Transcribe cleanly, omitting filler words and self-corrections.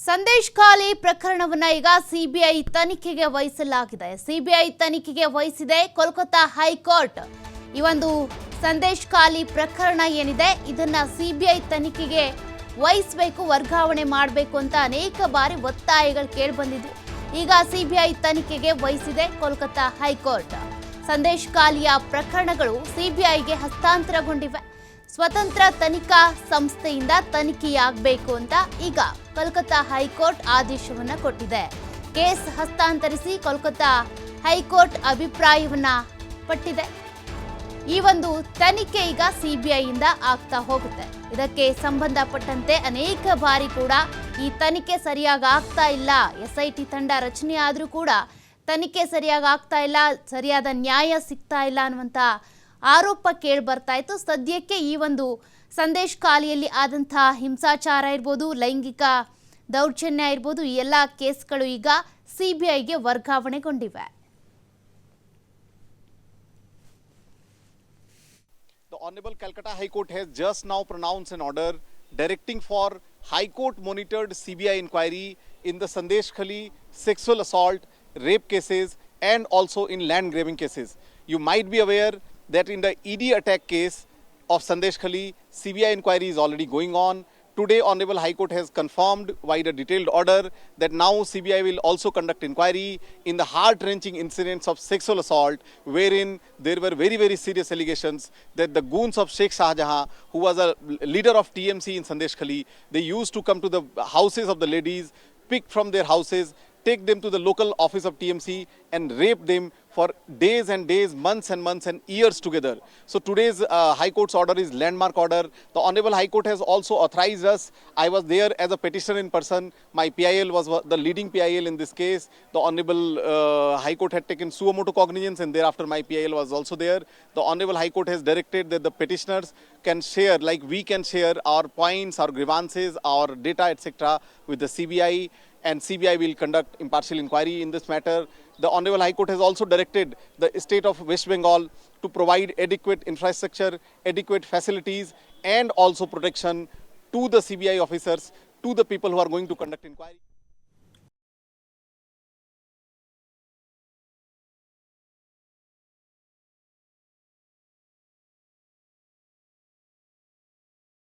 ಸಂದೇಶ್ ಖಾಲಿ ಪ್ರಕರಣವನ್ನ ಈಗ ಸಿಬಿಐ ತನಿಖೆಗೆ ವಹಿಸಲಾಗಿದೆ. ಸಿಬಿಐ ತನಿಖೆಗೆ ವಹಿಸಿದೆ ಕೋಲ್ಕತ್ತಾ ಹೈಕೋರ್ಟ್. ಈ ಒಂದು ಸಂದೇಶ್ ಖಾಲಿ ಪ್ರಕರಣ ಏನಿದೆ ಇದನ್ನ ಸಿಬಿಐ ತನಿಖೆಗೆ ವಹಿಸಬೇಕು, ವರ್ಗಾವಣೆ ಮಾಡಬೇಕು ಅಂತ ಅನೇಕ ಬಾರಿ ಒತ್ತಾಯಗಳು ಕೇಳಿಬಂದಿದ್ದು. ಈಗ ಸಿಬಿಐ ತನಿಖೆಗೆ ವಹಿಸಿದೆ ಕೋಲ್ಕತ್ತಾ ಹೈಕೋರ್ಟ್. ಸಂದೇಶ್ ಖಾಲಿಯ ಪ್ರಕರಣಗಳು ಸಿಬಿಐಗೆ ಹಸ್ತಾಂತರಗೊಂಡಿವೆ. ಸ್ವತಂತ್ರ ತನಿಖಾ ಸಂಸ್ಥೆಯಿಂದ ತನಿಖೆಯಾಗಬೇಕು ಅಂತ ಈಗ ಕೋಲ್ಕತ್ತಾ ಹೈಕೋರ್ಟ್ ಆದೇಶವನ್ನ ಕೊಟ್ಟಿದೆ. ಕೇಸ್ ಹಸ್ತಾಂತರಿಸಿ ಕೋಲ್ಕತ್ತಾ ಹೈಕೋರ್ಟ್ ಅಭಿಪ್ರಾಯವನ್ನ ಪಟ್ಟಿದೆ. ಈ ಒಂದು ತನಿಖೆ ಈಗ ಸಿಬಿಐಯಿಂದ ಆಗ್ತಾ ಹೋಗುತ್ತೆ. ಇದಕ್ಕೆ ಸಂಬಂಧಪಟ್ಟಂತೆ ಅನೇಕ ಬಾರಿ ಕೂಡ ಈ ತನಿಖೆ ಸರಿಯಾಗಿ ಆಗ್ತಾ ಇಲ್ಲ, ಎಸ್ಐಟಿ ತಂಡ ರಚನೆ ಆದರೂ ಕೂಡ ತನಿಖೆ ಸರಿಯಾಗಿ ಆಗ್ತಾ ಇಲ್ಲ, ಸರಿಯಾದ ನ್ಯಾಯ ಸಿಗ್ತಾ ಇಲ್ಲ ಅನ್ನುವಂಥ ಆರೋಪ ಕೇಳಿ ಬರ್ತಾ ಇತ್ತು. ಸದ್ಯಕ್ಕೆ ಈ ಒಂದು ಸಂದೇಶ್ ಖಾಲಿಯಲ್ಲಿ ಆದಂತಹ ಹಿಂಸಾಚಾರ ಇರ್ಬೋದು, ಲೈಂಗಿಕ ದೌರ್ಜನ್ಯ ಇರ್ಬೋದು, ಈ ಎಲ್ಲ ಕೇಸ್ಗಳು ಈಗ ಸಿಬಿಐಗೆ ವರ್ಗಾವಣೆಗೊಂಡಿವೆ. The Honorable Calcutta High Court has just now pronounced an order directing for High Court monitored CBI inquiry in the Sandesh Khali sexual assault, rape cases and also in land grabbing cases. You might be aware that in the ED attack case of Sandesh Khali, CBI inquiry is already going on. Today, Honorable High Court has confirmed via a detailed order that now CBI will also conduct inquiry in the heart-wrenching incidents of sexual assault, wherein there were very, very serious allegations that the goons of Sheikh Shahjahan, who was a leader of TMC in Sandesh Khali, they used to come to the houses of the ladies, pick from their houses, take them to the local office of TMC and rape them for days and days, months and years together. So today's High Court's order is landmark order. The Honorable High Court has also authorized us. I was there as a petitioner in person. My PIL was the leading PIL in this case. The Honorable High Court had taken suo motu cognizance and thereafter my PIL was also there. The Honorable High Court has directed that the petitioners can share, like we can share our points, our grievances, our data, etc. with the CBI, and CBI will conduct impartial inquiry in this matter. The Honorable High Court has also directed the state of West Bengal to provide adequate infrastructure, adequate facilities and also protection to the CBI officers, to the people who are going to conduct inquiry.